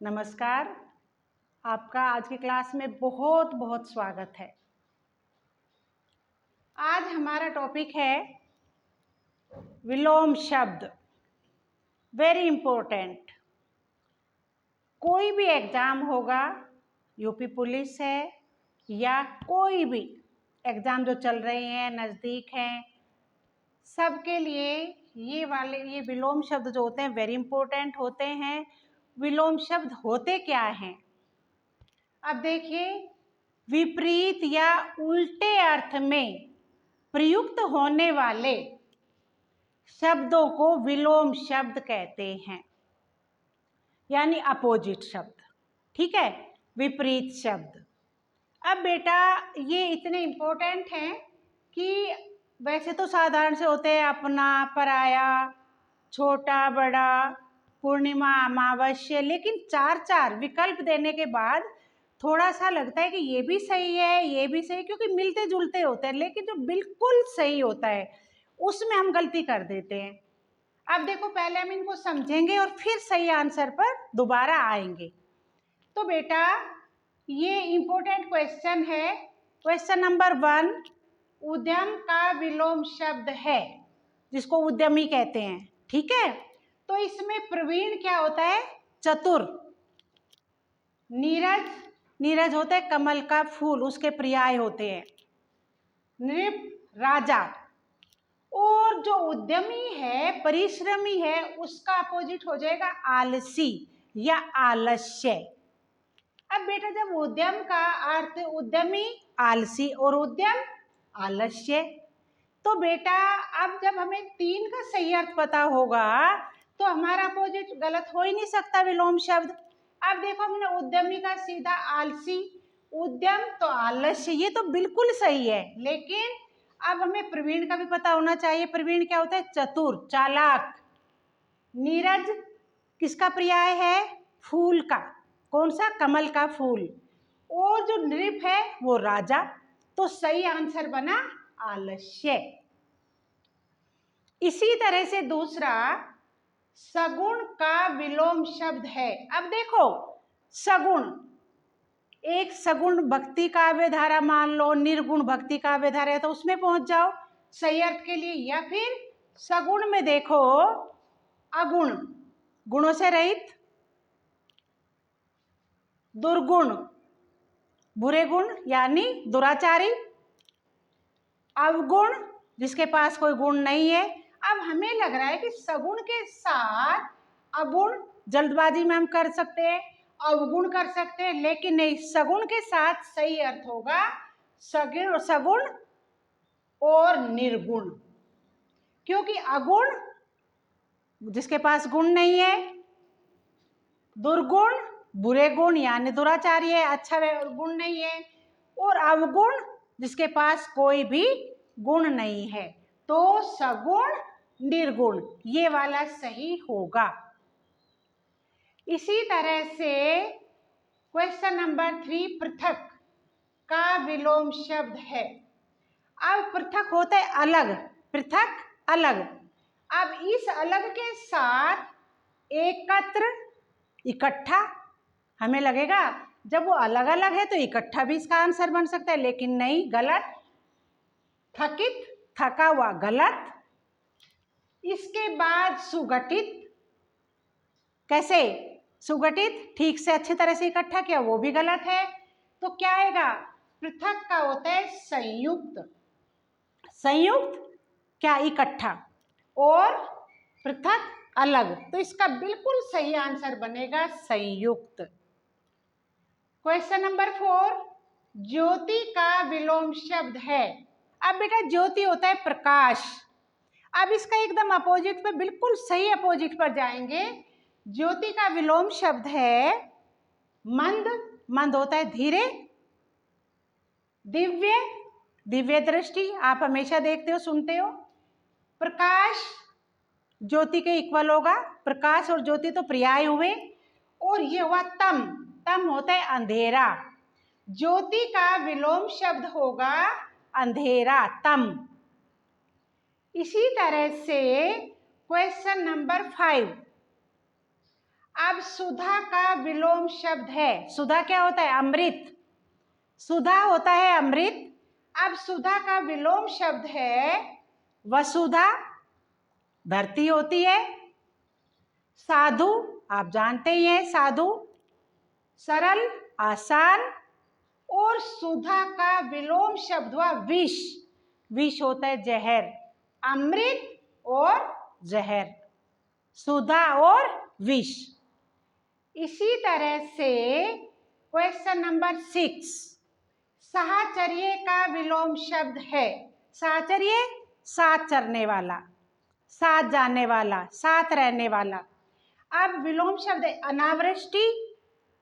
नमस्कार। आपका आज की क्लास में बहुत बहुत स्वागत है। आज हमारा टॉपिक है विलोम शब्द। Very important. कोई भी एग्जाम होगा, यूपी पुलिस है या कोई भी एग्जाम जो चल रहे हैं, नज़दीक हैं, सबके लिए ये विलोम शब्द जो होते हैं वेरी इंपॉर्टेंट होते हैं। विलोम शब्द होते क्या हैं? अब देखिए, विपरीत या उल्टे अर्थ में प्रयुक्त होने वाले शब्दों को विलोम शब्द कहते हैं, यानी अपोजिट शब्द। ठीक है, विपरीत शब्द। अब बेटा ये इतने इम्पोर्टेंट हैं कि वैसे तो साधारण से होते हैं अपना, पराया, छोटा, बड़ा, पूर्णिमा, अमावस्या, लेकिन चार चार विकल्प देने के बाद थोड़ा सा लगता है कि ये भी सही है, ये भी सही, क्योंकि मिलते जुलते होते हैं, लेकिन जो बिल्कुल सही होता है उसमें हम गलती कर देते हैं। अब देखो, पहले हम इनको समझेंगे और फिर सही आंसर पर दोबारा आएंगे। तो बेटा ये इम्पोर्टेंट क्वेश्चन है। क्वेश्चन नंबर 1 उद्यम का विलोम शब्द है, जिसको उद्यमी कहते हैं। ठीक है, तो इसमें प्रवीण क्या होता है? चतुर। नीरज, नीरज होता है कमल का फूल, उसके पर्याय होते हैं। नृप, राजा। और जो उद्यमी है, परिश्रमी है, उसका अपोजिट हो जाएगा आलसी या आलस्य। अब बेटा जब उद्यम का अर्थ उद्यमी आलसी और उद्यम आलस्य, तो बेटा अब जब हमें 3 का सही अर्थ पता होगा तो हमारा अपोजिट गलत हो ही नहीं सकता विलोम शब्द। अब देखो, हमने उद्यमी का सीधा आलसी, उद्यम तो आलस्य, ये तो बिल्कुल सही है, लेकिन अब हमें प्रवीण का भी पता होना चाहिए। प्रवीण क्या होता है? चतुर, चालाक। नीरज किसका पर्याय है? फूल का। कौन सा? कमल का फूल। और जो नृप है वो राजा। तो सही आंसर बना आलस्य। इसी तरह से दूसरा सगुण का विलोम शब्द है। अब देखो, सगुण, एक सगुण भक्ति काव्य धारा मान लो, निर्गुण भक्ति काव्य धारा है, तो उसमें पहुंच जाओ सही अर्थ के लिए। या फिर सगुण में देखो अगुण, गुणों से रहित, दुर्गुण, बुरे गुण यानी दुराचारी, अवगुण, जिसके पास कोई गुण नहीं है। अब हमें लग रहा है कि सगुण के साथ अगुण जल्दबाजी में हम कर सकते हैं, अवगुण कर सकते हैं, लेकिन नहीं, सगुण के साथ सही अर्थ होगा सगुण और निर्गुण। क्योंकि अगुण जिसके पास गुण नहीं है, दुर्गुण बुरे गुण यानी दुराचारी है, अच्छा गुण नहीं है, और अवगुण जिसके पास कोई भी गुण नहीं है। तो सगुण निर्गुण ये वाला सही होगा। इसी तरह से क्वेश्चन नंबर 3 पृथक का विलोम शब्द है। अब पृथक होता है अलग, पृथक अलग। अब इस अलग के साथ एकत्र, इकट्ठा, हमें लगेगा जब वो अलग अलग है तो इकट्ठा भी इसका आंसर बन सकता है, लेकिन नहीं, गलत। थकित, थका हुआ, गलत। इसके बाद सुगठित, कैसे? सुगठित, ठीक से अच्छी तरह से इकट्ठा किया, वो भी गलत है। तो क्या आएगा? पृथक का होता है संयुक्त। संयुक्त क्या? इकट्ठा। और पृथक अलग, तो इसका बिल्कुल सही आंसर बनेगा संयुक्त। क्वेश्चन नंबर 4 ज्योति का विलोम शब्द है। अब बेटा ज्योति होता है प्रकाश। अब इसका एकदम अपोजिट पे, बिल्कुल सही अपोजिट पर जाएंगे। ज्योति का विलोम शब्द है मंद, मंद होता है धीरे। दिव्य, दिव्य दृष्टि, आप हमेशा देखते हो, सुनते हो। प्रकाश ज्योति के इक्वल होगा, प्रकाश और ज्योति तो पर्याय हुए। और ये हुआ तम, तम होता है अंधेरा। ज्योति का विलोम शब्द होगा अंधेरा, तम। इसी तरह से क्वेश्चन नंबर 5 अब सुधा का विलोम शब्द है, सुधा क्या होता है? अमृत। सुधा होता है अमृत। अब सुधा का विलोम शब्द है वसुधा, धरती होती है। साधु, आप जानते ही हैं साधु, सरल, आसान। और सुधा का विलोम शब्द हुआ विष। विष होता है जहर। अमृत और जहर, सुधा और विष। इसी तरह से क्वेश्चन नंबर 6, साहचर्य का विलोम शब्द है। साहचर्य, साथ चरने वाला, साथ जाने वाला, साथ रहने वाला। अब विलोम शब्द है अनावृष्टि।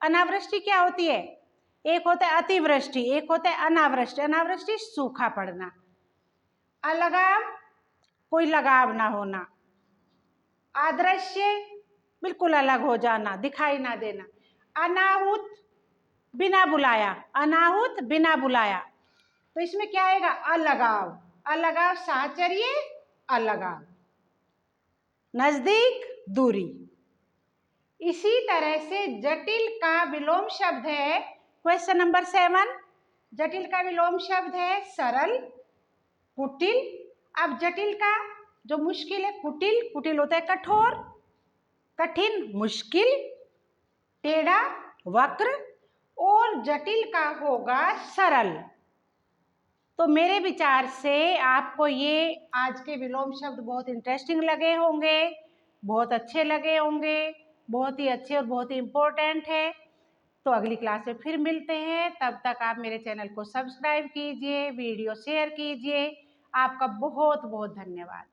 अनावृष्टि क्या होती है? एक होता है अतिवृष्टि, एक होता है अनावृष्टि। अनावृष्टि सूखा पड़ना। अलगाव, कोई लगाव ना होना। अदृश्य, बिल्कुल अलग हो जाना, दिखाई ना देना। अनाहुत, बिना बुलाया, अनाहुत बिना बुलाया। तो इसमें क्या आएगा? अलगाव। अलगाव साहचर्य, अलगाव। नजदीक, दूरी। इसी तरह से जटिल का विलोम शब्द है क्वेश्चन नंबर 7। जटिल का विलोम शब्द है सरल, कुटिल। अब जटिल का जो मुश्किल है कुटिल, कुटिल होता है कठोर, कठिन, मुश्किल, टेढ़ा, वक्र। और जटिल का होगा सरल। तो मेरे विचार से आपको ये आज के विलोम शब्द बहुत इंटरेस्टिंग लगे होंगे, बहुत अच्छे लगे होंगे, बहुत ही अच्छे और बहुत ही इम्पोर्टेंट है। तो अगली क्लास में फिर मिलते हैं। तब तक आप मेरे चैनल को सब्सक्राइब कीजिए, वीडियो शेयर कीजिए। आपका बहुत बहुत धन्यवाद।